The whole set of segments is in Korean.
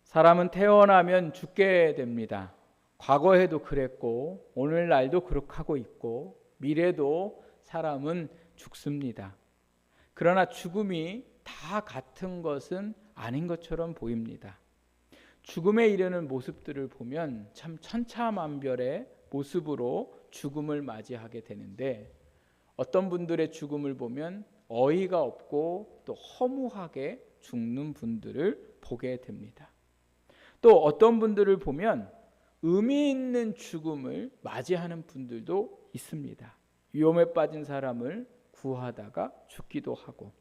사람은 태어나면 죽게 됩니다. 과거에도 그랬고 오늘날도 그렇게 하고 있고 미래도 사람은 죽습니다. 그러나 죽음이 다 같은 것은 아닌 것처럼 보입니다. 죽음에 이르는 모습들을 보면 참 천차만별의 모습으로 죽음을 맞이하게 되는데, 어떤 분들의 죽음을 보면 어이가 없고 또 허무하게 죽는 분들을 보게 됩니다. 또 어떤 분들을 보면 의미 있는 죽음을 맞이하는 분들도 있습니다. 위험에 빠진 사람을 구하다가 죽기도 하고,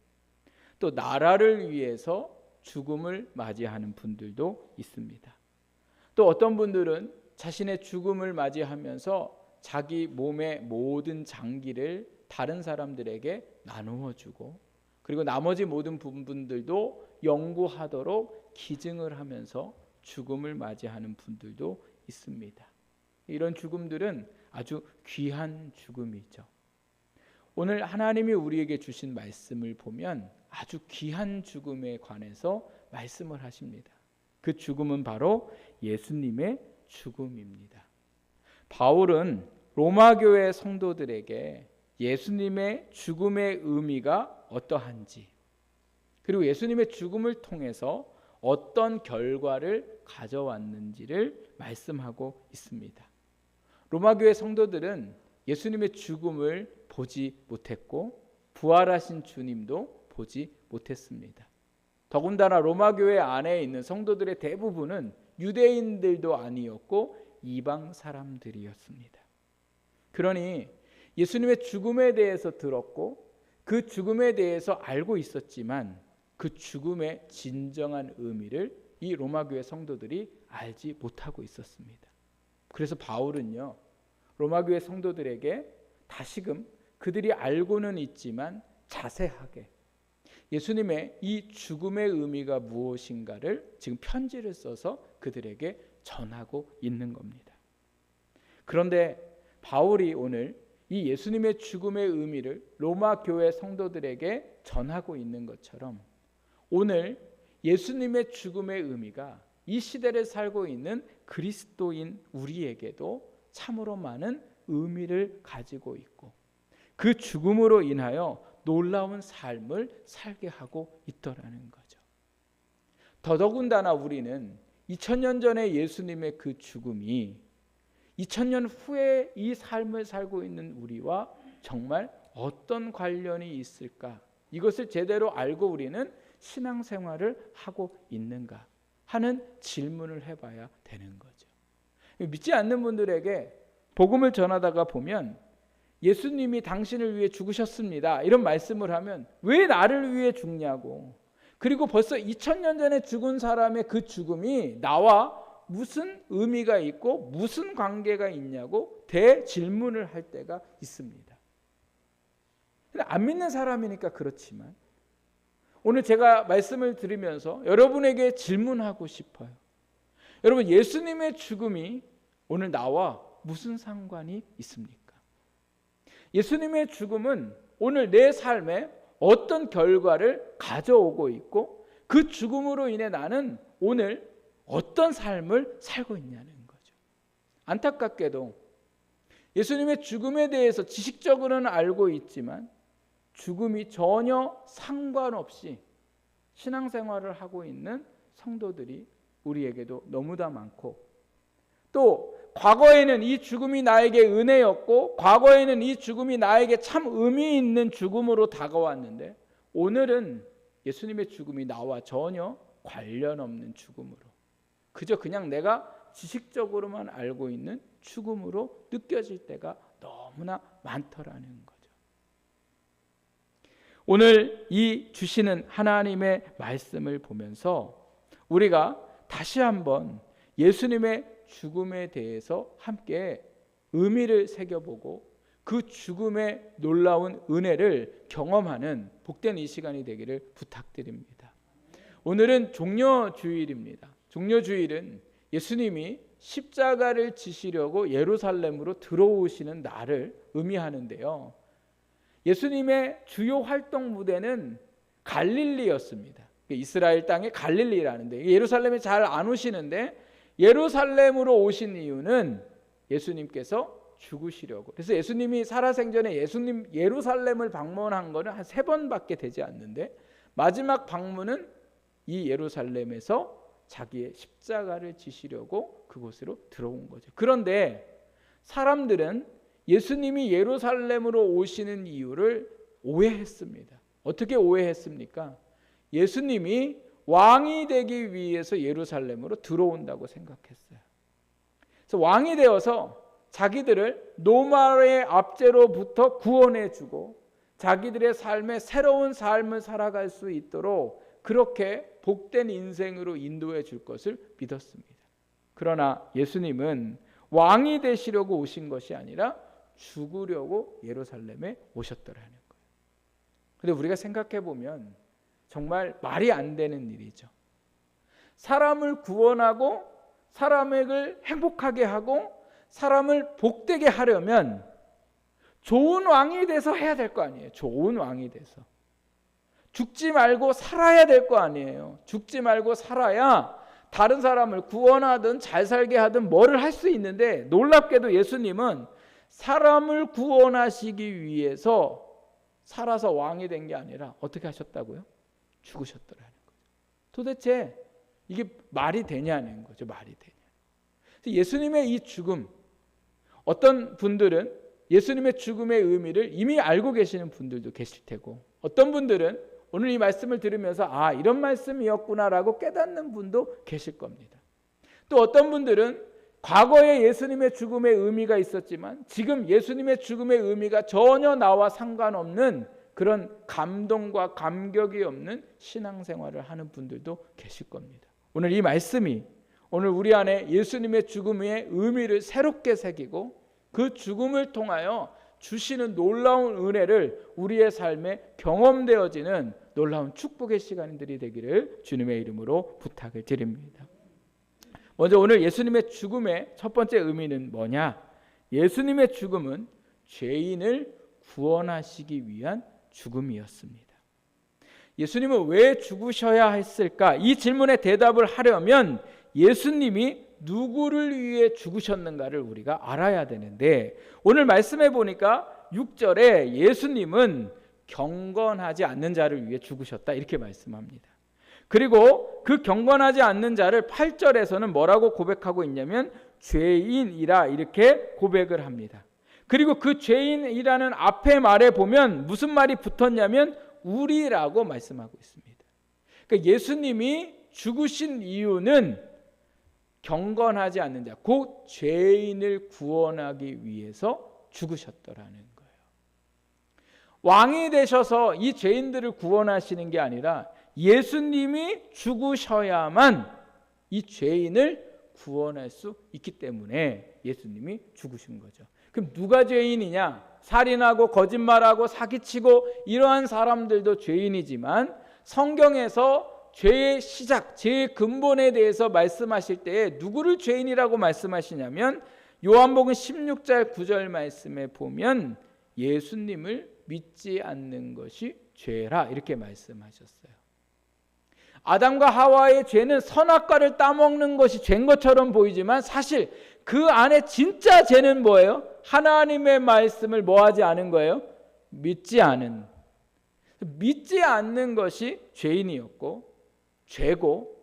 또 나라를 위해서 죽음을 맞이하는 분들도 있습니다. 또 어떤 분들은 자신의 죽음을 맞이하면서 자기 몸의 모든 장기를 다른 사람들에게 나누어 주고, 그리고 나머지 모든 부분들도 연구하도록 기증을 하면서 죽음을 맞이하는 분들도 있습니다. 이런 죽음들은 아주 귀한 죽음이죠. 오늘 하나님이 우리에게 주신 말씀을 보면 아주 귀한 죽음에 관해서 말씀을 하십니다. 그 죽음은 바로 예수님의 죽음입니다. 바울은 로마 교회 성도들에게 예수님의 죽음의 의미가 어떠한지, 그리고 예수님의 죽음을 통해서 어떤 결과를 가져왔는지를 말씀하고 있습니다. 로마 교회 성도들은 예수님의 죽음을 보지 못했고 부활하신 주님도 보지 못했습니다. 더군다나 로마 교회 안에 있는 성도들의 대부분은 유대인들도 아니었고 이방 사람들이었습니다. 그러니 예수님의 죽음에 대해서 들었고 그 죽음에 대해서 알고 있었지만 그 죽음의 진정한 의미를 이 로마 교회 성도들이 알지 못하고 있었습니다. 그래서 바울은요, 로마 교회 성도들에게 다시금 그들이 알고는 있지만 자세하게 예수님의 이 죽음의 의미가 무엇인가를 지금 편지를 써서 그들에게 전하고 있는 겁니다. 그런데 바울이 오늘 이 예수님의 죽음의 의미를 로마 교회 성도들에게 전하고 있는 것처럼, 오늘 예수님의 죽음의 의미가 이 시대를 살고 있는 그리스도인 우리에게도 참으로 많은 의미를 가지고 있고, 그 죽음으로 인하여 놀라운 삶을 살게 하고 있더라는 거죠. 더더군다나 우리는 2000년 전에 예수님의 그 죽음이 2000년 후에 이 삶을 살고 있는 우리와 정말 어떤 관련이 있을까? 이것을 제대로 알고 우리는 신앙생활을 하고 있는가 하는 질문을 해봐야 되는 거죠. 믿지 않는 분들에게 복음을 전하다가 보면 예수님이 당신을 위해 죽으셨습니다, 이런 말씀을 하면 왜 나를 위해 죽냐고, 그리고 벌써 2000년 전에 죽은 사람의 그 죽음이 나와 무슨 의미가 있고 무슨 관계가 있냐고 대질문을 할 때가 있습니다. 안 믿는 사람이니까 그렇지만 오늘 제가 말씀을 드리면서 여러분에게 질문하고 싶어요. 여러분, 예수님의 죽음이 오늘 나와 무슨 상관이 있습니까? 예수님의 죽음은 오늘 내 삶에 어떤 결과를 가져오고 있고 그 죽음으로 인해 나는 오늘 어떤 삶을 살고 있냐는 거죠. 안타깝게도 예수님의 죽음에 대해서 지식적으로는 알고 있지만 죽음이 전혀 상관없이 신앙생활을 하고 있는 성도들이 우리에게도 너무나 많고, 또 과거에는 이 죽음이 나에게 은혜였고 과거에는 이 죽음이 나에게 참 의미 있는 죽음으로 다가왔는데 오늘은 예수님의 죽음이 나와 전혀 관련 없는 죽음으로, 그저 그냥 내가 지식적으로만 알고 있는 죽음으로 느껴질 때가 너무나 많더라는 거죠. 오늘 이 주시는 하나님의 말씀을 보면서 우리가 다시 한번 예수님의 죽음에 대해서 함께 의미를 새겨보고 그 죽음의 놀라운 은혜를 경험하는 복된 이 시간이 되기를 부탁드립니다. 오늘은 종려주일입니다. 종려주일은 예수님이 십자가를 지시려고 예루살렘으로 들어오시는 날을 의미하는데요. 예수님의 주요 활동 무대는 갈릴리였습니다. 이스라엘 땅의 갈릴리라는데 예루살렘에 잘 안 오시는데 예루살렘으로 오신 이유는 예수님께서 죽으시려고. 그래서 예수님이 살아생전에 예수님 예루살렘을 방문한 거는 한 3번밖에 되지 않는데 마지막 방문은 이 예루살렘에서 자기의 십자가를 지시려고 그곳으로 들어온 거죠. 그런데 사람들은 예수님이 예루살렘으로 오시는 이유를 오해했습니다. 어떻게 오해했습니까? 예수님이 왕이 되기 위해서 예루살렘으로 들어온다고 생각했어요. 그래서 왕이 되어서 자기들을 노마의 압제로부터 구원해주고 자기들의 삶에 새로운 삶을 살아갈 수 있도록 그렇게 복된 인생으로 인도해 줄 것을 믿었습니다. 그러나 예수님은 왕이 되시려고 오신 것이 아니라 죽으려고 예루살렘에 오셨더라는 거예요. 그런데 우리가 생각해 보면 정말 말이 안 되는 일이죠. 사람을 구원하고 사람을 행복하게 하고 사람을 복되게 하려면 좋은 왕이 돼서 해야 될 거 아니에요. 좋은 왕이 돼서 죽지 말고 살아야 될 거 아니에요. 죽지 말고 살아야 다른 사람을 구원하든 잘 살게 하든 뭐를 할 수 있는데 놀랍게도 예수님은 사람을 구원하시기 위해서 살아서 왕이 된 게 아니라 어떻게 하셨다고요? 죽으셨더라는 거죠. 도대체 이게 말이 되냐는 거죠. 말이 되냐. 예수님의 이 죽음, 어떤 분들은 예수님의 죽음의 의미를 이미 알고 계시는 분들도 계실 테고 어떤 분들은 오늘 이 말씀을 들으면서 아 이런 말씀이었구나라고 깨닫는 분도 계실 겁니다. 또 어떤 분들은 과거에 예수님의 죽음의 의미가 있었지만 지금 예수님의 죽음의 의미가 전혀 나와 상관없는 그런 감동과 감격이 없는 신앙생활을 하는 분들도 계실 겁니다. 오늘 이 말씀이 오늘 우리 안에 예수님의 죽음의 의미를 새롭게 새기고 그 죽음을 통하여 주시는 놀라운 은혜를 우리의 삶에 경험되어지는 놀라운 축복의 시간들이 되기를 주님의 이름으로 부탁을 드립니다. 먼저 오늘 예수님의 죽음의 첫 번째 의미는 뭐냐? 예수님의 죽음은 죄인을 구원하시기 위한 죽음이었습니다. 예수님은 왜 죽으셔야 했을까? 이 질문에 대답을 하려면 예수님이 누구를 위해 죽으셨는가를 우리가 알아야 되는데 오늘 말씀해 보니까 6절에 예수님은 경건하지 않는 자를 위해 죽으셨다 이렇게 말씀합니다. 그리고 그 경건하지 않는 자를 8절에서는 뭐라고 고백하고 있냐면 죄인이라 이렇게 고백을 합니다. 그리고 그 죄인이라는 앞에 말에 보면 무슨 말이 붙었냐면 우리라고 말씀하고 있습니다. 그러니까 예수님이 죽으신 이유는 경건하지 않는 자, 곧 죄인을 구원하기 위해서 죽으셨더라는 거예요. 왕이 되셔서 이 죄인들을 구원하시는 게 아니라 예수님이 죽으셔야만 이 죄인을 구원할 수 있기 때문에 예수님이 죽으신 거죠. 그럼 누가 죄인이냐? 살인하고 거짓말하고 사기치고 이러한 사람들도 죄인이지만 성경에서 죄의 시작, 죄의 근본에 대해서 말씀하실 때에 누구를 죄인이라고 말씀하시냐면 요한복음 16절 9절 말씀에 보면 예수님을 믿지 않는 것이 죄라 이렇게 말씀하셨어요. 아담과 하와의 죄는 선악과를 따먹는 것이 죄인 것처럼 보이지만 사실 그 안에 진짜 죄는 뭐예요? 하나님의 말씀을 뭐하지 않은 거예요? 믿지 않은. 믿지 않는 것이 죄인이었고 죄고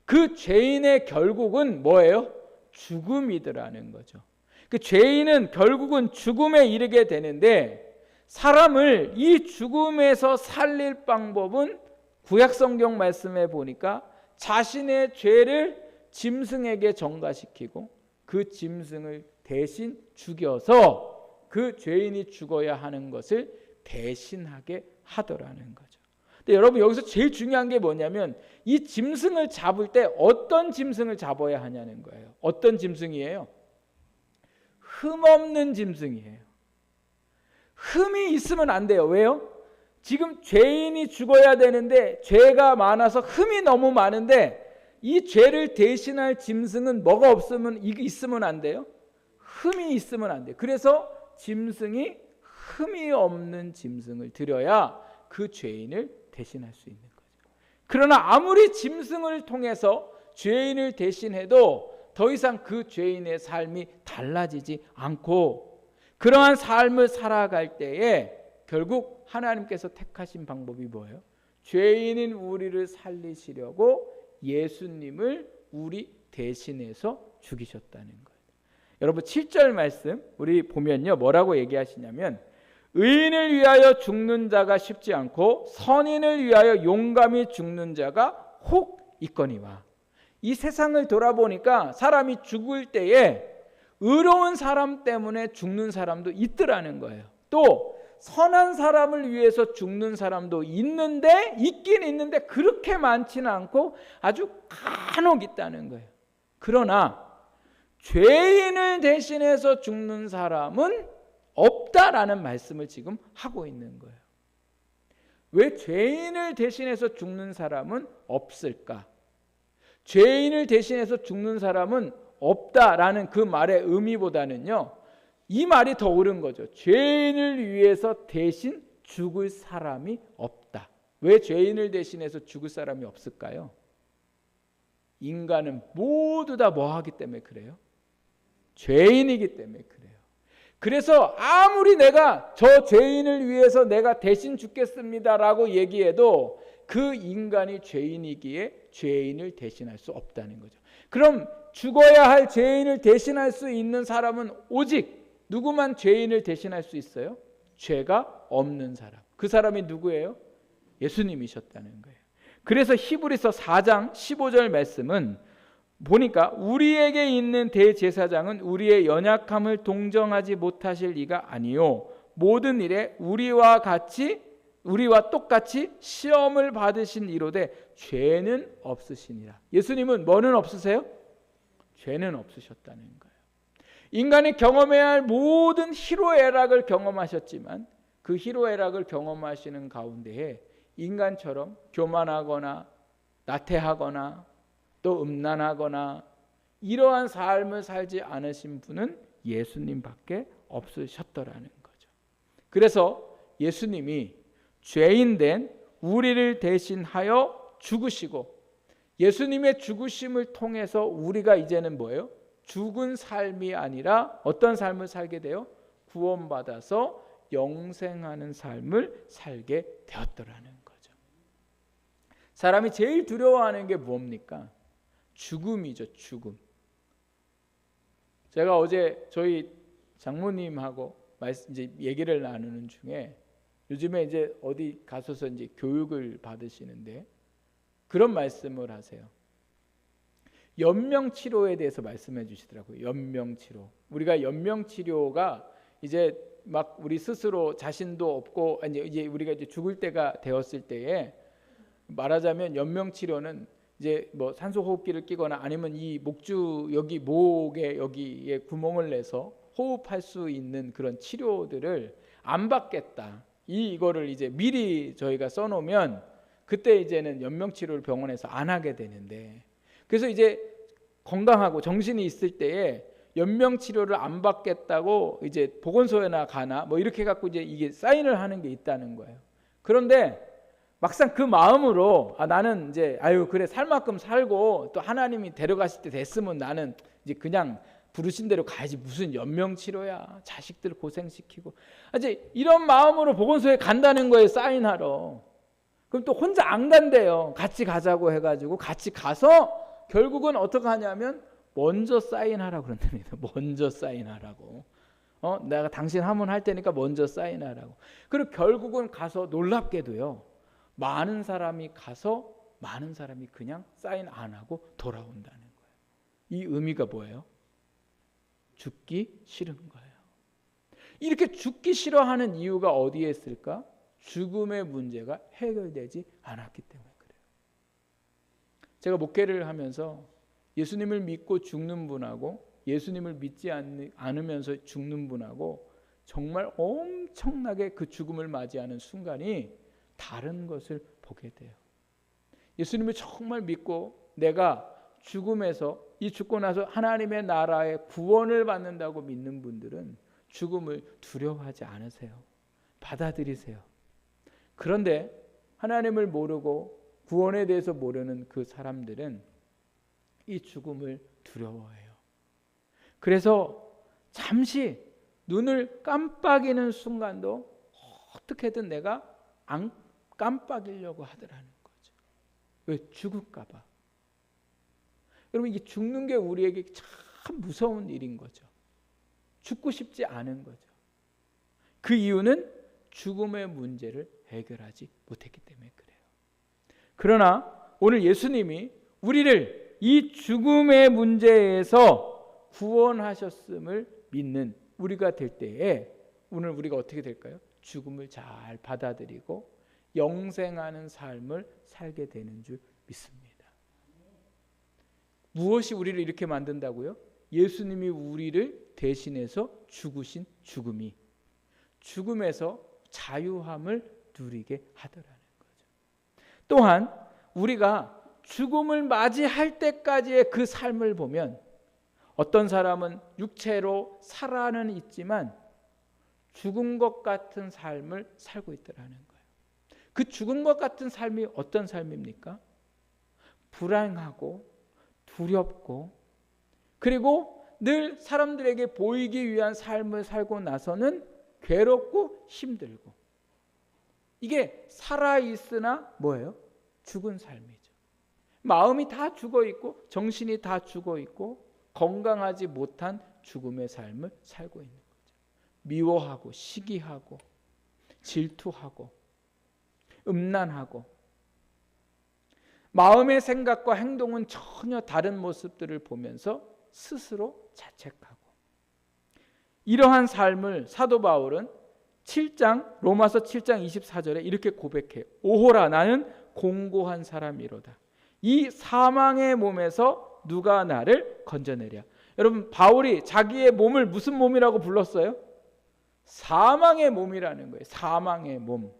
그 죄인의 결국은 뭐예요? 죽음이더라는 거죠. 그 죄인은 결국은 죽음에 이르게 되는데 사람을 이 죽음에서 살릴 방법은 구약 성경 말씀에 보니까 자신의 죄를 짐승에게 전가시키고 그 짐승을 대신 죽여서 그 죄인이 죽어야 하는 것을 대신하게 하더라는 거죠. 근데 여러분 여기서 제일 중요한 게 뭐냐면 이 짐승을 잡을 때 어떤 짐승을 잡아야 하냐는 거예요. 어떤 짐승이에요? 흠없는 짐승이에요. 흠이 있으면 안 돼요. 왜요? 지금 죄인이 죽어야 되는데 죄가 많아서 흠이 너무 많은데 이 죄를 대신할 짐승은 뭐가 있으면 안 돼요? 흠이 있으면 안 돼요. 그래서 짐승이 흠이 없는 짐승을 드려야 그 죄인을 대신할 수 있는 거죠. 그러나 아무리 짐승을 통해서 죄인을 대신해도 더 이상 그 죄인의 삶이 달라지지 않고 그러한 삶을 살아갈 때에 결국 하나님께서 택하신 방법이 뭐예요? 죄인인 우리를 살리시려고 예수님을 우리 대신해서 죽이셨다는 거예요. 여러분 7절 말씀 우리 보면요, 뭐라고 얘기하시냐면 의인을 위하여 죽는 자가 쉽지 않고 선인을 위하여 용감히 죽는 자가 혹 있거니와. 이 세상을 돌아보니까 사람이 죽을 때에 의로운 사람 때문에 죽는 사람도 있더라는 거예요. 또 선한 사람을 위해서 죽는 사람도 있긴 있는데 그렇게 많지는 않고 아주 간혹 있다는 거예요. 그러나 죄인을 대신해서 죽는 사람은 없다라는 말씀을 지금 하고 있는 거예요. 왜 죄인을 대신해서 죽는 사람은 없을까? 죄인을 대신해서 죽는 사람은 없다라는 그 말의 의미보다는요, 이 말이 더 옳은 거죠. 죄인을 위해서 대신 죽을 사람이 없다. 왜 죄인을 대신해서 죽을 사람이 없을까요? 인간은 모두 다 뭐 하기 때문에 그래요? 죄인이기 때문에 그래요. 그래서 아무리 내가 저 죄인을 위해서 내가 대신 죽겠습니다라고 얘기해도 그 인간이 죄인이기에 죄인을 대신할 수 없다는 거죠. 그럼 죽어야 할 죄인을 대신할 수 있는 사람은 오직 누구만 죄인을 대신할 수 있어요? 죄가 없는 사람. 그 사람이 누구예요? 예수님이셨다는 거예요. 그래서 히브리서 4장 15절 말씀은 보니까 우리에게 있는 대제사장은 우리의 연약함을 동정하지 못하실 이가 아니요 모든 일에 우리와 똑같이 시험을 받으신 이로되 죄는 없으시니라. 예수님은 뭐는 없으세요? 죄는 없으셨다는 거예요. 인간이 경험해야 할 모든 희로애락을 경험하셨지만 그 희로애락을 경험하시는 가운데에 인간처럼 교만하거나 나태하거나 또 음란하거나 이러한 삶을 살지 않으신 분은 예수님밖에 없으셨더라는 거죠. 그래서 예수님이 죄인된 우리를 대신하여 죽으시고 예수님의 죽으심을 통해서 우리가 이제는 뭐예요? 죽은 삶이 아니라 어떤 삶을 살게 돼요? 구원받아서 영생하는 삶을 살게 되었더라는 거죠. 사람이 제일 두려워하는 게 뭡니까? 죽음이죠. 죽음. 제가 어제 저희 장모님하고 이제 얘기를 나누는 중에 요즘에 이제 어디 가셔서 이제 교육을 받으시는데 그런 말씀을 하세요. 연명치료에 대해서 말씀해 주시더라고요. 연명치료. 우리가 연명치료가 이제 막 우리 스스로 자신도 없고 이제 우리가 이제 죽을 때가 되었을 때에 말하자면 연명치료는 이제 뭐 산소호흡기를 끼거나 아니면 이 목주 여기 목에 여기에 구멍을 내서 호흡할 수 있는 그런 치료들을 안 받겠다. 이거를 이제 미리 저희가 써놓으면 그때 이제는 연명치료를 병원에서 안 하게 되는데 그래서 이제 건강하고 정신이 있을 때에 연명치료를 안 받겠다고 이제 보건소에나 가나 뭐 이렇게 갖고 이제 이게 사인을 하는 게 있다는 거예요. 그런데 막상 그 마음으로 나는 이제 그래 살 만큼 살고 또 하나님이 데려가실 때 됐으면 나는 이제 그냥 부르신 대로 가야지 무슨 연명치료야 자식들 고생시키고 이제 이런 마음으로 보건소에 간다는 거예요. 사인하러. 그럼 또 혼자 안 간대요. 같이 가자고 해가지고 같이 가서 결국은 어떻게 하냐면 먼저 사인하라고 그런답니다. 먼저 사인하라고. 내가 당신 하면 할 테니까 먼저 사인하라고. 그리고 결국은 가서 놀랍게도요. 많은 사람이 가서 많은 사람이 그냥 사인 안 하고 돌아온다는 거예요. 이 의미가 뭐예요? 죽기 싫은 거예요. 이렇게 죽기 싫어하는 이유가 어디에 있을까? 죽음의 문제가 해결되지 않았기 때문에 그래요. 제가 목회를 하면서 예수님을 믿고 죽는 분하고 예수님을 믿지 않으면서 죽는 분하고 정말 엄청나게 그 죽음을 맞이하는 순간이 다른 것을 보게 돼요. 예수님을 정말 믿고 내가 죽음에서 이 죽고 나서 하나님의 나라의 구원을 받는다고 믿는 분들은 죽음을 두려워하지 않으세요. 받아들이세요. 그런데 하나님을 모르고 구원에 대해서 모르는 그 사람들은 이 죽음을 두려워해요. 그래서 잠시 눈을 깜빡이는 순간도 어떻게든 내가 안 깜빡이려고 하더라는 거죠. 왜? 죽을까 봐. 여러분, 이게 죽는 게 우리에게 참 무서운 일인 거죠. 죽고 싶지 않은 거죠. 그 이유는 죽음의 문제를 해결하지 못했기 때문에 그래요. 그러나 오늘 예수님이 우리를 이 죽음의 문제에서 구원하셨음을 믿는 우리가 될 때에 오늘 우리가 어떻게 될까요? 죽음을 잘 받아들이고 영생하는 삶을 살게 되는 줄 믿습니다. 무엇이 우리를 이렇게 만든다고요? 예수님이 우리를 대신해서 죽으신 죽음이 죽음에서 자유함을 누리게 하더라는 거죠. 또한 우리가 죽음을 맞이할 때까지의 그 삶을 보면 어떤 사람은 육체로 살아는 있지만 죽은 것 같은 삶을 살고 있더라는 거예요. 그 죽은 것 같은 삶이 어떤 삶입니까? 불안하고 두렵고 그리고 늘 사람들에게 보이기 위한 삶을 살고 나서는 괴롭고 힘들고 이게 살아있으나 뭐예요? 죽은 삶이죠. 마음이 다 죽어있고 정신이 다 죽어있고 건강하지 못한 죽음의 삶을 살고 있는 거죠. 미워하고 시기하고 질투하고 음란하고 마음의 생각과 행동은 전혀 다른 모습들을 보면서 스스로 자책하고 이러한 삶을 사도 바울은 로마서 7장 24절에 이렇게 고백해요. 오호라 나는 공고한 사람이로다. 이 사망의 몸에서 누가 나를 건져내랴. 여러분 바울이 자기의 몸을 무슨 몸이라고 불렀어요? 사망의 몸이라는 거예요. 사망의 몸.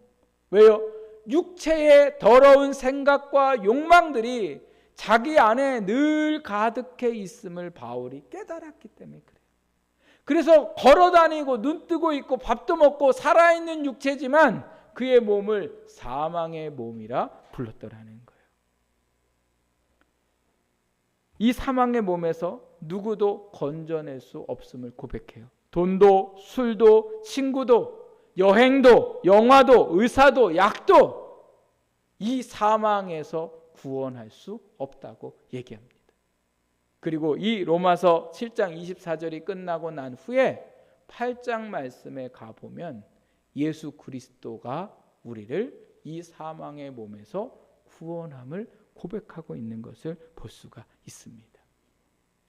왜요? 육체의 더러운 생각과 욕망들이 자기 안에 늘 가득해 있음을 바울이 깨달았기 때문에 그래요. 그래서 걸어다니고 눈 뜨고 있고 밥도 먹고 살아있는 육체지만 그의 몸을 사망의 몸이라 불렀더라는 거예요. 이 사망의 몸에서 누구도 건져낼 수 없음을 고백해요. 돈도 술도 친구도 여행도 영화도 의사도 약도 이 사망에서 구원할 수 없다고 얘기합니다. 그리고 이 로마서 7장 24절이 끝나고 난 후에 8장 말씀에 가보면 예수 그리스도가 우리를 이 사망의 몸에서 구원함을 고백하고 있는 것을 볼 수가 있습니다.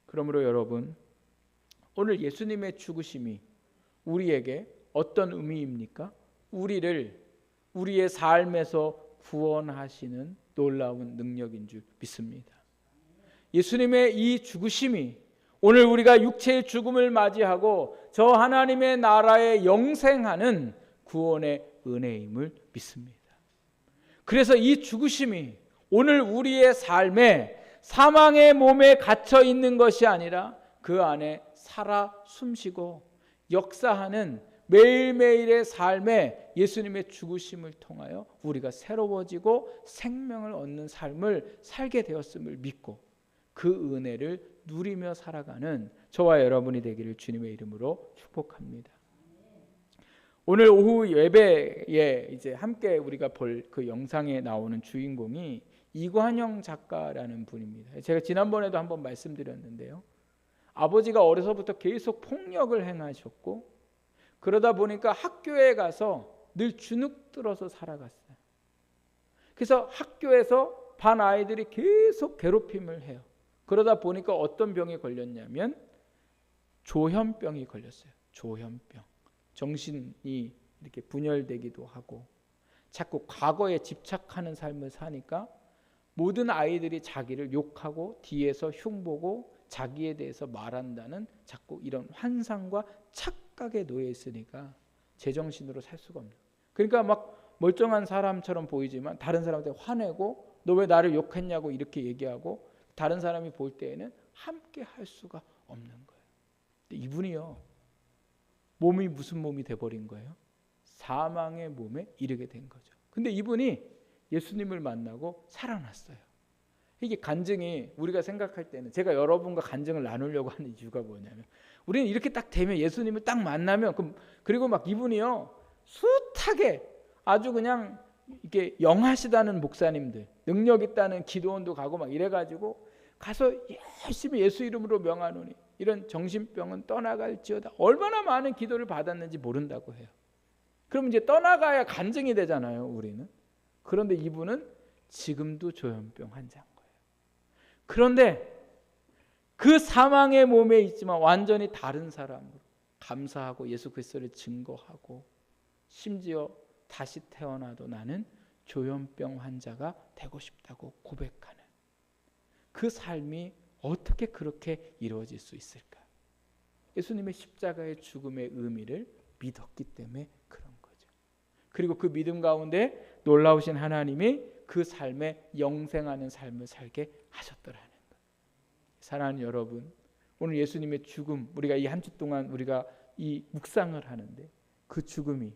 그러므로 여러분 오늘 예수님의 죽으심이 우리에게 어떤 의미입니까? 우리를 우리의 삶에서 구원하시는 놀라운 능력인 줄 믿습니다. 예수님의 이 죽으심이 오늘 우리가 육체의 죽음을 맞이하고 저 하나님의 나라에 영생하는 구원의 은혜임을 믿습니다. 그래서 이 죽으심이 오늘 우리의 삶에 사망의 몸에 갇혀 있는 것이 아니라 그 안에 살아 숨쉬고 역사하는 매일매일의 삶에 예수님의 죽으심을 통하여 우리가 새로워지고 생명을 얻는 삶을 살게 되었음을 믿고 그 은혜를 누리며 살아가는 저와 여러분이 되기를 주님의 이름으로 축복합니다. 오늘 오후 예배에 이제 함께 우리가 볼 그 영상에 나오는 주인공이 이관영 작가라는 분입니다. 제가 지난번에도 한번 말씀드렸는데요. 아버지가 어려서부터 계속 폭력을 행하셨고 그러다 보니까 학교에 가서 늘 주눅 들어서 살아갔어요. 그래서 학교에서 반 아이들이 계속 괴롭힘을 해요. 그러다 보니까 어떤 병에 걸렸냐면 조현병이 걸렸어요. 조현병. 정신이 이렇게 분열되기도 하고 자꾸 과거에 집착하는 삶을 사니까 모든 아이들이 자기를 욕하고 뒤에서 흉보고 자기에 대해서 말한다는 자꾸 이런 환상과 착각에 놓여 있으니까 제정신으로 살 수가 없는. 그러니까 막 멀쩡한 사람처럼 보이지만 다른 사람한테 화내고 너 왜 나를 욕했냐고 이렇게 얘기하고 다른 사람이 볼 때에는 함께 할 수가 없는 거예요. 근데 이분이요. 몸이 무슨 몸이 돼버린 거예요? 사망의 몸에 이르게 된 거죠. 근데 이분이 예수님을 만나고 살아났어요. 이게 간증이 우리가 생각할 때는, 제가 여러분과 간증을 나누려고 하는 이유가 뭐냐면, 우리는 이렇게 딱 되면, 예수님을 딱 만나면, 그리고 막 이분이요 숱하게 아주 그냥 이게 영하시다는 목사님들, 능력 있다는 기도원도 가고 막 이래가지고 가서 열심히 예수 이름으로 명하노니 이런 정신병은 떠나갈지어다, 얼마나 많은 기도를 받았는지 모른다고 해요. 그럼 이제 떠나가야 간증이 되잖아요, 우리는. 그런데 이분은 지금도 조현병 환자인 거예요. 그런데 그 사망의 몸에 있지만 완전히 다른 사람으로 감사하고 예수 그리스도를 증거하고, 심지어 다시 태어나도 나는 조현병 환자가 되고 싶다고 고백하는 그 삶이 어떻게 그렇게 이루어질 수 있을까? 예수님의 십자가의 죽음의 의미를 믿었기 때문에 그런 거죠. 그리고 그 믿음 가운데 놀라우신 하나님이 그 삶에 영생하는 삶을 살게 하셨더라는 것. 사랑하는 여러분, 오늘 예수님의 죽음, 우리가 이 한 주 동안 우리가 이 묵상을 하는데, 그 죽음이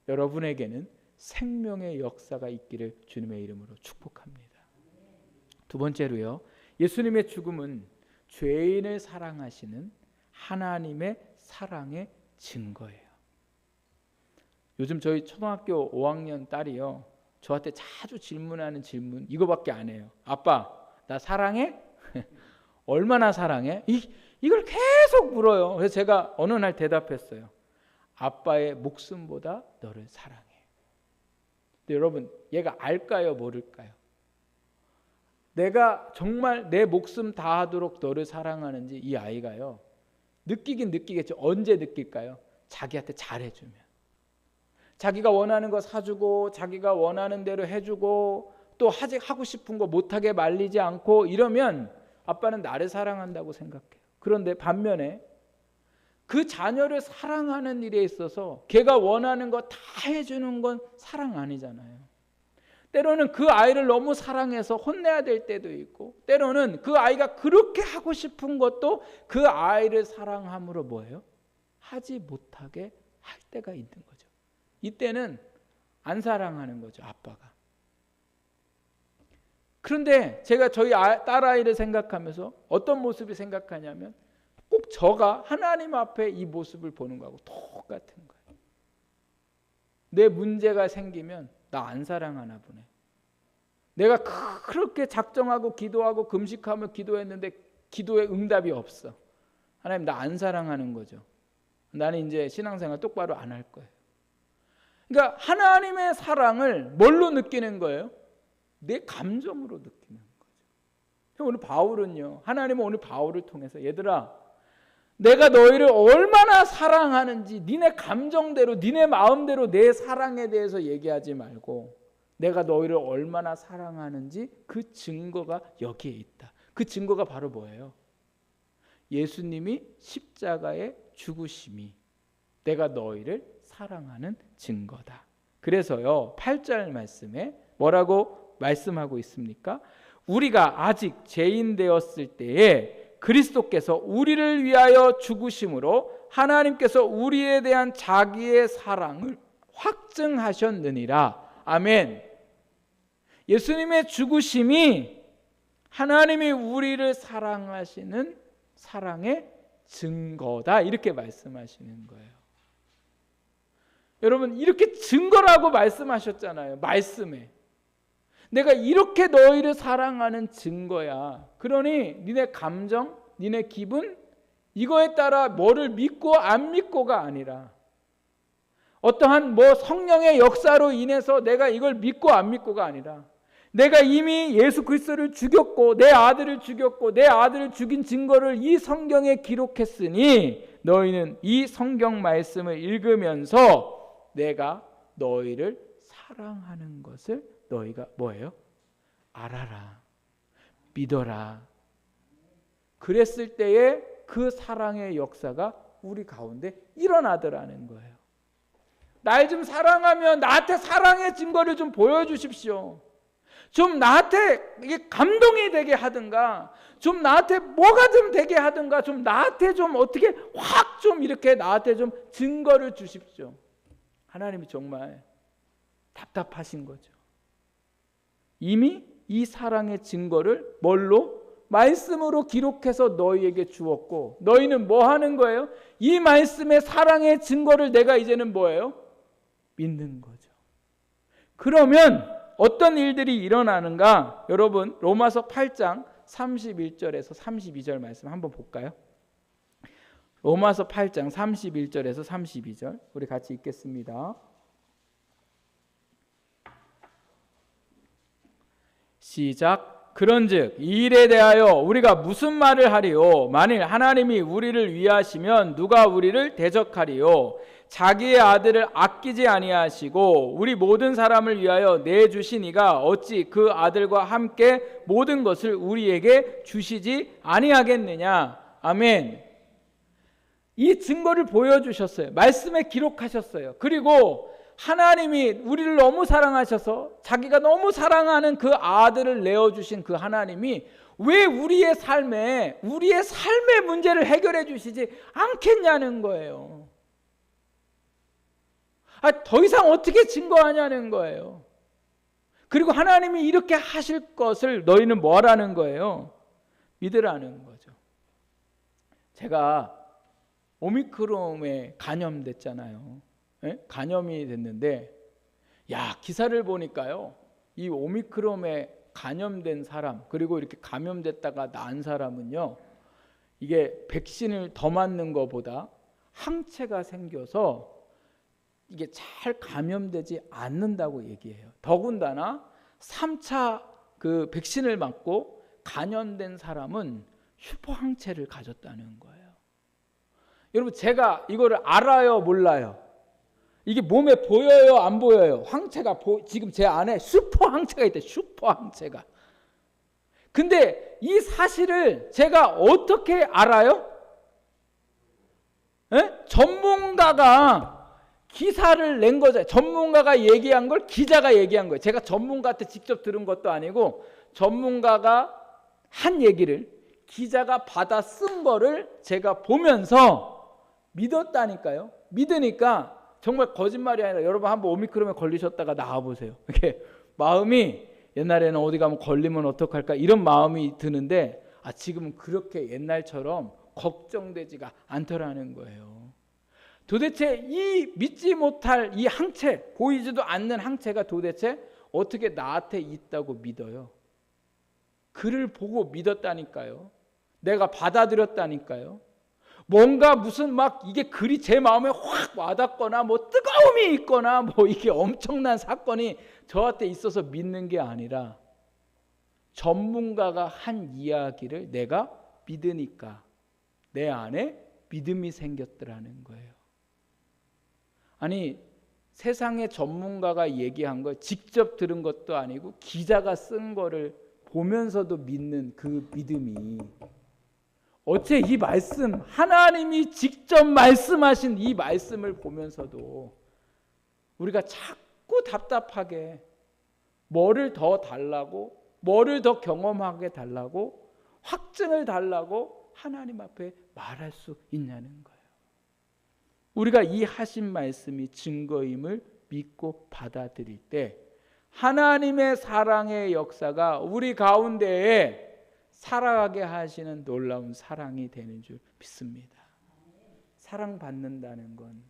여러분에게는 생명의 역사가 있기를 주님의 이름으로 축복합니다. 두 번째로요, 예수님의 죽음은 죄인을 사랑하시는 하나님의 사랑의 증거예요. 요즘 저희 초등학교 5학년 딸이요, 저한테 자주 질문하는 질문 이거밖에 안 해요. 아빠, 나 사랑해? 얼마나 사랑해? 이걸 계속 물어요. 그래서 제가 어느 날 대답했어요. 아빠의 목숨보다 너를 사랑해. 근데 여러분, 얘가 알까요, 모를까요? 내가 정말 내 목숨 다하도록 너를 사랑하는지 이 아이가요, 느끼긴 느끼겠죠. 언제 느낄까요? 자기한테 잘해주면, 자기가 원하는 거 사주고, 자기가 원하는 대로 해주고, 또 하고 싶은 거 못하게 말리지 않고 이러면 아빠는 나를 사랑한다고 생각해요. 그런데 반면에 그 자녀를 사랑하는 일에 있어서 걔가 원하는 거 다 해주는 건 사랑 아니잖아요. 때로는 그 아이를 너무 사랑해서 혼내야 될 때도 있고, 때로는 그 아이가 그렇게 하고 싶은 것도 그 아이를 사랑함으로 뭐예요? 하지 못하게 할 때가 있는 거죠. 이때는 안 사랑하는 거죠, 아빠가. 그런데 제가 저희 딸아이를 생각하면서 어떤 모습을 생각하냐면, 꼭 저가 하나님 앞에 이 모습을 보는 거하고 똑같은 거예요. 내 문제가 생기면 나 안 사랑하나 보네. 내가 그렇게 작정하고 기도하고 금식하며 기도했는데 기도에 응답이 없어. 하나님, 나 안 사랑하는 거죠. 나는 이제 신앙생활 똑바로 안 할 거예요. 그러니까 하나님의 사랑을 뭘로 느끼는 거예요? 내 감정으로 느끼는 거죠. 오늘 바울은요, 하나님은 오늘 바울을 통해서, 얘들아, 내가 너희를 얼마나 사랑하는지 니네 감정대로, 니네 마음대로 내 사랑에 대해서 얘기하지 말고, 내가 너희를 얼마나 사랑하는지 그 증거가 여기에 있다. 그 증거가 바로 뭐예요? 예수님이 십자가에 죽으심이 내가 너희를 사랑하는 증거다. 그래서요, 8절 말씀에 뭐라고 말씀하고 있습니까? 우리가 아직 죄인 되었을 때에 그리스도께서 우리를 위하여 죽으심으로 하나님께서 우리에 대한 자기의 사랑을 확증하셨느니라. 아멘. 예수님의 죽으심이 하나님이 우리를 사랑하시는 사랑의 증거다, 이렇게 말씀하시는 거예요. 여러분, 이렇게 증거라고 말씀하셨잖아요. 말씀에 내가 이렇게 너희를 사랑하는 증거야. 그러니 니네 감정, 니네 기분, 이거에 따라 뭐를 믿고 안 믿고가 아니라, 어떠한 성령의 역사로 인해서 내가 이걸 믿고 안 믿고가 아니라, 내가 이미 예수 그리스도를 죽였고 내 아들을 죽였고 내 아들을 죽인 증거를 이 성경에 기록했으니 너희는 이 성경 말씀을 읽으면서 내가 너희를 사랑하는 것을 너희가 뭐예요? 알아라, 믿어라. 그랬을 때에 그 사랑의 역사가 우리 가운데 일어나더라는 거예요. 날 좀 사랑하면 나한테 사랑의 증거를 좀 보여주십시오. 좀 나한테 이게 감동이 되게 하든가, 좀 나한테 뭐가 좀 되게 하든가, 좀 나한테 좀 어떻게 확 좀 이렇게 나한테 좀 증거를 주십시오. 하나님이 정말 답답하신 거죠. 이미 이 사랑의 증거를 뭘로? 말씀으로 기록해서 너희에게 주었고, 너희는 뭐 하는 거예요? 이 말씀의 사랑의 증거를 내가 이제는 뭐예요? 믿는 거죠. 그러면 어떤 일들이 일어나는가? 여러분, 로마서 8장 31절에서 32절 말씀 한번 볼까요? 로마서 8장 31절에서 32절 우리 같이 읽겠습니다. 시작. 그런즉 이 일에 대하여 우리가 무슨 말을 하리요? 만일 하나님이 우리를 위하시면 누가 우리를 대적하리요? 자기의 아들을 아끼지 아니하시고 우리 모든 사람을 위하여 내주시니가 어찌 그 아들과 함께 모든 것을 우리에게 주시지 아니하겠느냐? 아멘. 이 증거를 보여주셨어요. 말씀에 기록하셨어요. 그리고 하나님이 우리를 너무 사랑하셔서 자기가 너무 사랑하는 그 아들을 내어주신 그 하나님이 왜 우리의 삶의 문제를 해결해 주시지 않겠냐는 거예요. 더 이상 어떻게 증거하냐는 거예요. 그리고 하나님이 이렇게 하실 것을 너희는 뭐라는 거예요? 믿으라는 거죠. 제가 오미크론에 감염됐잖아요. 감염이 됐는데, 기사를 보니까요, 이 오미크론에 감염된 사람, 그리고 이렇게 감염됐다가 난 사람은요, 이게 백신을 더 맞는 것보다 항체가 생겨서 이게 잘 감염되지 않는다고 얘기해요. 더군다나 3차 그 백신을 맞고 감염된 사람은 슈퍼 항체를 가졌다는 거예요. 여러분, 제가 이거를 알아요, 몰라요? 이게 몸에 보여요, 안 보여요? 항체가 지금 제 안에 슈퍼 항체가 있대. 슈퍼 항체가. 근데 이 사실을 제가 어떻게 알아요? 전문가가 기사를 낸 거죠. 전문가가 얘기한 걸 기자가 얘기한 거예요. 제가 전문가한테 직접 들은 것도 아니고 전문가가 한 얘기를 기자가 받아 쓴 거를 제가 보면서 믿었다니까요. 믿으니까 정말 거짓말이 아니라 여러분 한번 오미크론에 걸리셨다가 나와보세요. 이렇게 마음이 옛날에는 어디 가면 걸리면 어떡할까 이런 마음이 드는데 지금은 그렇게 옛날처럼 걱정되지가 않더라는 거예요. 도대체 이 믿지 못할 이 항체, 보이지도 않는 항체가 도대체 어떻게 나한테 있다고 믿어요? 글을 보고 믿었다니까요. 내가 받아들였다니까요. 뭔가 무슨 막 이게 글이 제 마음에 확 와닿거나 뭐 뜨거움이 있거나 뭐 이게 엄청난 사건이 저한테 있어서 믿는 게 아니라 전문가가 한 이야기를 내가 믿으니까 내 안에 믿음이 생겼더라는 거예요. 아니, 세상의 전문가가 얘기한 걸 직접 들은 것도 아니고 기자가 쓴 거를 보면서도 믿는 그 믿음이 어째 이 말씀, 하나님이 직접 말씀하신 이 말씀을 보면서도 우리가 자꾸 답답하게 뭐를 더 달라고, 뭐를 더 경험하게 달라고, 확증을 달라고 하나님 앞에 말할 수 있냐는 거예요. 우리가 이 하신 말씀이 증거임을 믿고 받아들일 때 하나님의 사랑의 역사가 우리 가운데에 살아가게 하시는 놀라운 사랑이 되는 줄 믿습니다. 사랑받는다는 건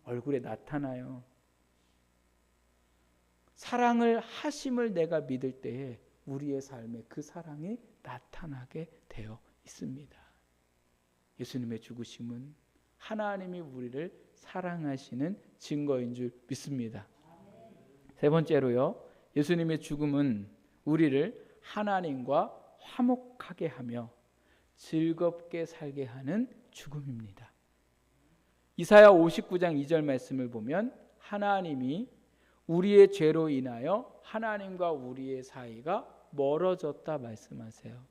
얼굴에 나타나요. 사랑을 하심을 내가 믿을 때에 우리의 삶에 그 사랑이 나타나게 되어 있습니다. 예수님의 죽으심은 하나님이 우리를 사랑하시는 증거인 줄 믿습니다. 세 번째로요, 예수님의 죽음은 우리를 하나님과 화목하게 하며 즐겁게 살게 하는 죽음입니다. 이사야 59장 2절 말씀을 보면 하나님이 우리의 죄로 인하여 하나님과 우리의 사이가 멀어졌다 말씀하세요.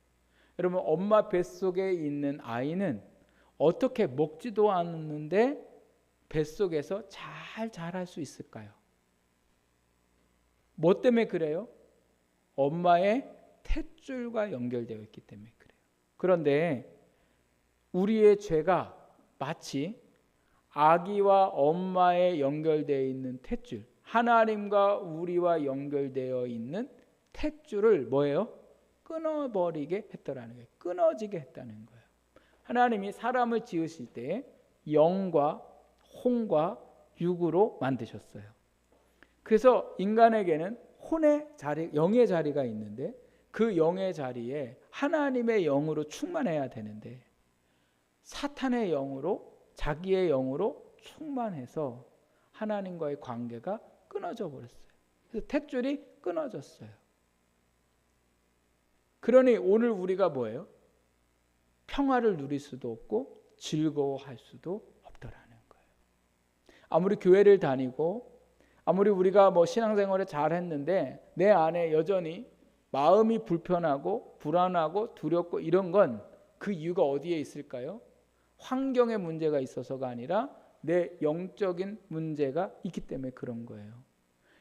여러분, 엄마 뱃속에 있는 아이는 어떻게 먹지도 않는데 뱃속에서 잘 자랄 수 있을까요? 뭐 때문에 그래요? 엄마의 탯줄과 연결되어 있기 때문에 그래요. 그런데 우리의 죄가 마치 아기와 엄마에 연결되어 있는 탯줄, 하나님과 우리와 연결되어 있는 탯줄을 뭐예요? 끊어버리게 했더라는 거예요. 끊어지게 했다는 거예요. 하나님이 사람을 지으실 때 영과 혼과 육으로 만드셨어요. 그래서 인간에게는 혼의 자리, 영의 자리가 있는데 그 영의 자리에 하나님의 영으로 충만해야 되는데 사탄의 영으로, 자기의 영으로 충만해서 하나님과의 관계가 끊어져 버렸어요. 그래서 탯줄이 끊어졌어요. 그러니 오늘 우리가 뭐예요? 평화를 누릴 수도 없고 즐거워할 수도 없더라는 거예요. 아무리 교회를 다니고 아무리 우리가 신앙생활을 잘 했는데 내 안에 여전히 마음이 불편하고 불안하고 두렵고 이런 건 그 이유가 어디에 있을까요? 환경의 문제가 있어서가 아니라 내 영적인 문제가 있기 때문에 그런 거예요.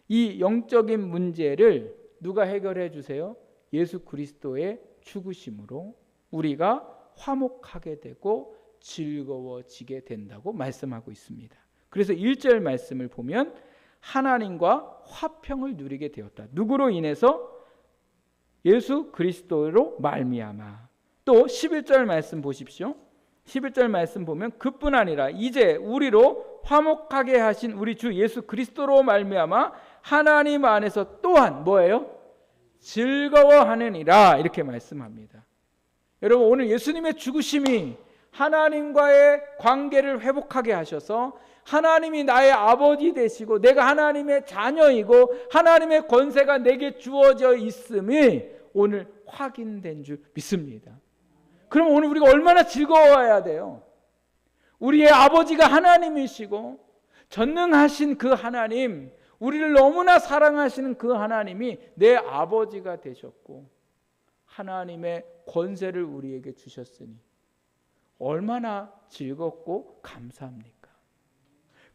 이 영적인 문제를 누가 해결해 주세요? 예수 그리스도의 죽으심으로 우리가 화목하게 되고 즐거워지게 된다고 말씀하고 있습니다. 그래서 1절 말씀을 보면 하나님과 화평을 누리게 되었다. 누구로 인해서? 예수 그리스도로 말미암아. 또 11절 말씀 보십시오. 11절 말씀 보면 그뿐 아니라 이제 우리로 화목하게 하신 우리 주 예수 그리스도로 말미암아 하나님 안에서 또한 뭐예요? 즐거워하느니라 이렇게 말씀합니다. 여러분 오늘 예수님의 죽으심이 하나님과의 관계를 회복하게 하셔서 하나님이 나의 아버지 되시고 내가 하나님의 자녀이고 하나님의 권세가 내게 주어져 있음이 오늘 확인된 줄 믿습니다. 그럼 오늘 우리가 얼마나 즐거워해야 돼요? 우리의 아버지가 하나님이시고 전능하신 그 하나님, 우리를 너무나 사랑하시는 그 하나님이 내 아버지가 되셨고 하나님의 권세를 우리에게 주셨으니 얼마나 즐겁고 감사합니까?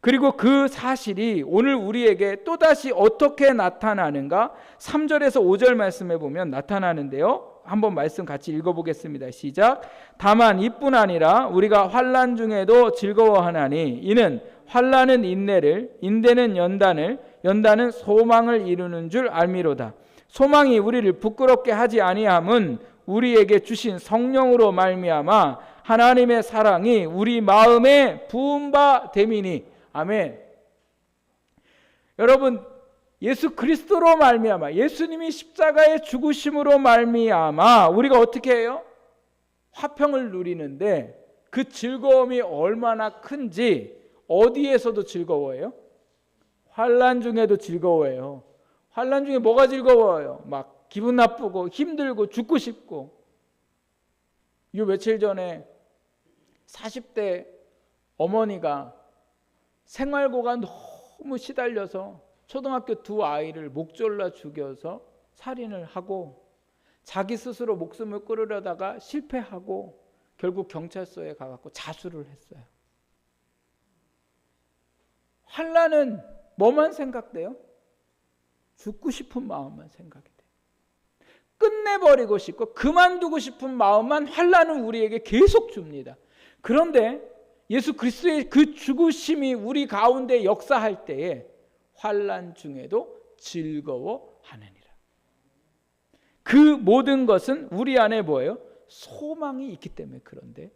그리고 그 사실이 오늘 우리에게 또다시 어떻게 나타나는가? 3절에서 5절 말씀에 보면 나타나는데요. 한번 말씀 같이 읽어보겠습니다. 시작. 다만 이뿐 아니라 우리가 환난 중에도 즐거워하나니 이는 환난은 인내를, 인내는 연단을, 연단은 소망을 이루는 줄 알미로다. 소망이 우리를 부끄럽게 하지 아니함은 우리에게 주신 성령으로 말미암아 하나님의 사랑이 우리 마음에 부은 바 됨이니. 아멘. 여러분 예수 그리스도로 말미암아 예수님이 십자가의 죽으심으로 말미암아 우리가 어떻게 해요? 화평을 누리는데 그 즐거움이 얼마나 큰지 어디에서도 즐거워해요? 환난 중에도 즐거워해요. 환난 중에 뭐가 즐거워요? 막 기분 나쁘고 힘들고 죽고 싶고. 이 며칠 전에 40대 어머니가 생활고가 너무 시달려서 초등학교 두 아이를 목졸라 죽여서 살인을 하고 자기 스스로 목숨을 끊으려다가 실패하고 결국 경찰서에 가갖고 자수를 했어요. 환난은 뭐만 생각돼요? 죽고 싶은 마음만 생각이 돼요. 끝내버리고 싶고 그만두고 싶은 마음만 환난은 우리에게 계속 줍니다. 그런데 예수 그리스도의 그 죽으심이 우리 가운데 역사할 때에 환난 중에도 즐거워하느니라. 그 모든 것은 우리 안에 뭐예요? 소망이 있기 때문에 그런데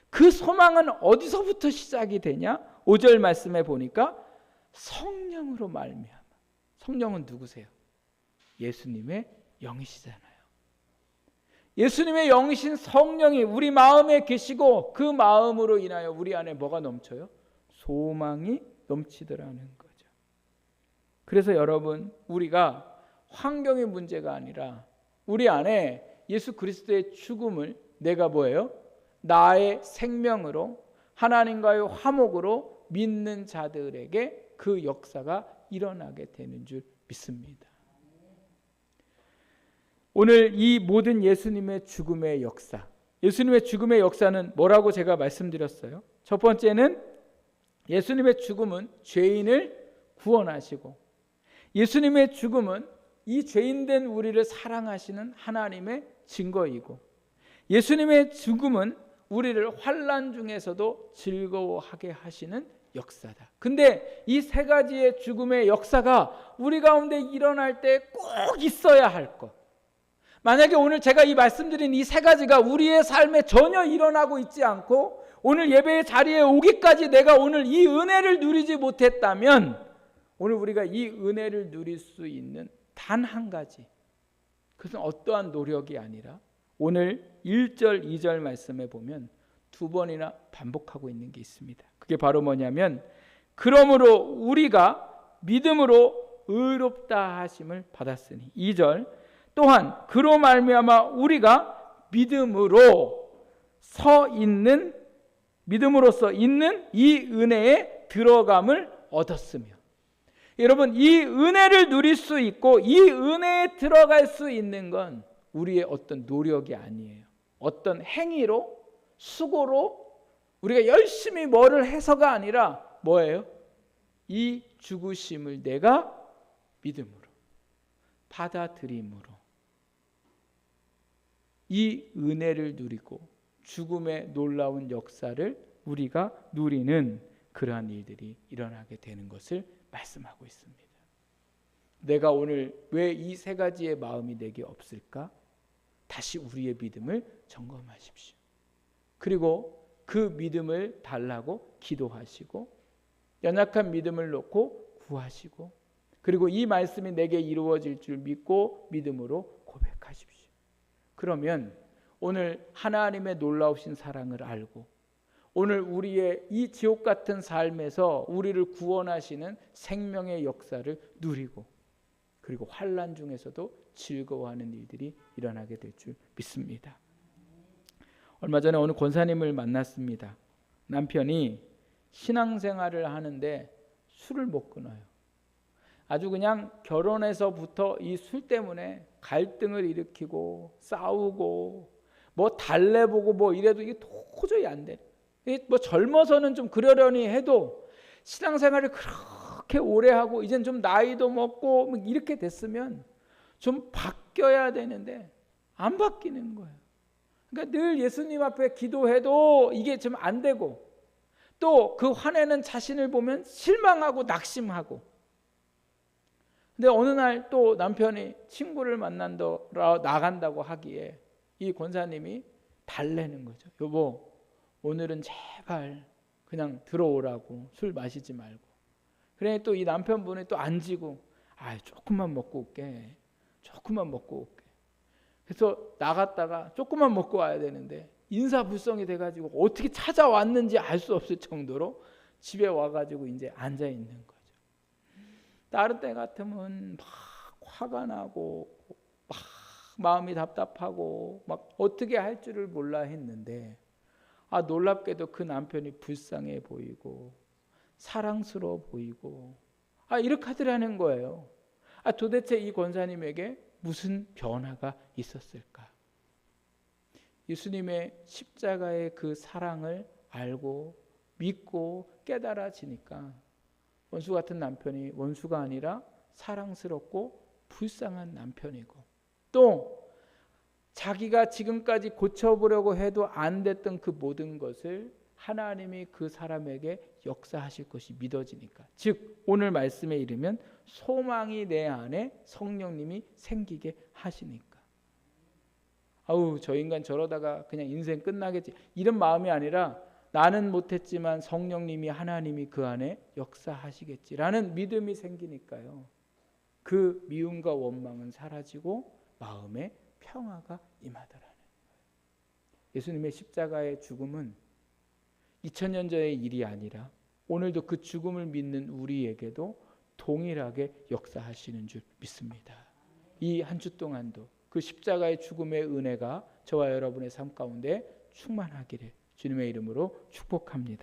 그 소망은 어디서부터 시작이 되냐? 5절 말씀에 보니까 성령으로 말미암아. 성령은 누구세요? 예수님의 영이시잖아요. 예수님의 영이신 성령이 우리 마음에 계시고 그 마음으로 인하여 우리 안에 뭐가 넘쳐요? 소망이 넘치더라는 거죠. 그래서 여러분 우리가 환경의 문제가 아니라 우리 안에 예수 그리스도의 죽음을 내가 뭐예요? 나의 생명으로 하나님과의 화목으로 믿는 자들에게 그 역사가 일어나게 되는 줄 믿습니다. 오늘 이 모든 예수님의 죽음의 역사, 예수님의 죽음의 역사는 뭐라고 제가 말씀드렸어요? 첫 번째는 예수님의 죽음은 죄인을 구원하시고 예수님의 죽음은 이 죄인된 우리를 사랑하시는 하나님의 증거이고 예수님의 죽음은 우리를 환난 중에서도 즐거워하게 하시는 역사다. 근데 이 세 가지의 죽음의 역사가 우리 가운데 일어날 때 꼭 있어야 할 것. 만약에 오늘 제가 이 말씀드린 이 세 가지가 우리의 삶에 전혀 일어나고 있지 않고 오늘 예배의 자리에 오기까지 내가 오늘 이 은혜를 누리지 못했다면 오늘 우리가 이 은혜를 누릴 수 있는 단 한 가지, 그것은 어떠한 노력이 아니라 오늘 1절, 2절 말씀에 보면 두 번이나 반복하고 있는 게 있습니다. 그게 바로 뭐냐면 그러므로 우리가 믿음으로 의롭다 하심을 받았으니 2절 또한 그로 말미암아 우리가 믿음으로써 있는 이 은혜에 들어감을 얻었으며 여러분 이 은혜를 누릴 수 있고 이 은혜에 들어갈 수 있는 건 우리의 어떤 노력이 아니에요. 어떤 행위로 수고로 우리가 열심히 뭐를 해서가 아니라 뭐예요? 이 죽으심을 내가 믿음으로 받아들임으로 이 은혜를 누리고 죽음의 놀라운 역사를 우리가 누리는 그러한 일들이 일어나게 되는 것을 말씀하고 있습니다. 내가 오늘 왜 이 세 가지의 마음이 내게 없을까? 다시 우리의 믿음을 점검하십시오. 그리고 그 믿음을 달라고 기도하시고 연약한 믿음을 놓고 구하시고 그리고 이 말씀이 내게 이루어질 줄 믿고 믿음으로 고백하십시오. 그러면 오늘 하나님의 놀라우신 사랑을 알고 오늘 우리의 이 지옥 같은 삶에서 우리를 구원하시는 생명의 역사를 누리고 그리고 환난 중에서도 즐거워하는 일들이 일어나게 될 줄 믿습니다. 얼마 전에 어느 권사님을 만났습니다. 남편이 신앙생활을 하는데 술을 못 끊어요. 아주 그냥 결혼해서부터 이 술 때문에 갈등을 일으키고 싸우고 뭐 달래보고 뭐 이래도 이게 도저히 안 돼. 뭐 젊어서는 좀 그러려니 해도 신앙생활을 그렇게 오래 하고 이젠 좀 나이도 먹고 뭐 이렇게 됐으면 좀 바뀌어야 되는데 안 바뀌는 거예요. 그러니까 늘 예수님 앞에 기도해도 이게 좀 안 되고 또 그 화내는 자신을 보면 실망하고 낙심하고 근데 어느 날 또 남편이 친구를 만난다 나간다고 하기에 이 권사님이 달래는 거죠. 여보 오늘은 제발 그냥 들어오라고 술 마시지 말고. 그래 또 이 남편분이 또 안 지고 조금만 먹고 올게. 조금만 먹고 올게. 그래서 나갔다가 조금만 먹고 와야 되는데 인사불성이 돼가지고 어떻게 찾아왔는지 알 수 없을 정도로 집에 와가지고 이제 앉아 있는 거죠. 다른 때 같으면 막 화가 나고 막 마음이 답답하고 막 어떻게 할 줄을 몰라 했는데 놀랍게도 그 남편이 불쌍해 보이고 사랑스러워 보이고 이렇게 하더라는 거예요. 도대체 이 권사님에게 무슨 변화가 있었을까? 예수님의 십자가의 그 사랑을 알고 믿고 깨달아지니까 원수 같은 남편이 원수가 아니라 사랑스럽고 불쌍한 남편이고 또 자기가 지금까지 고쳐보려고 해도 안 됐던 그 모든 것을 하나님이 그 사람에게 역사하실 것이 믿어지니까 즉 오늘 말씀에 이르면 소망이 내 안에 성령님이 생기게 하시니까 저 인간 저러다가 그냥 인생 끝나겠지 이런 마음이 아니라 나는 못했지만 성령님이 하나님이 그 안에 역사하시겠지라는 믿음이 생기니까요. 그 미움과 원망은 사라지고 마음에 평화가 임하더라는 거예요. 예수님의 십자가의 죽음은 2000년 전의 일이 아니라 오늘도 그 죽음을 믿는 우리에게도 동일하게 역사하시는 줄 믿습니다. 이 한 주 동안도 그 십자가의 죽음의 은혜가 저와 여러분의 삶 가운데 충만하기를 주님의 이름으로 축복합니다.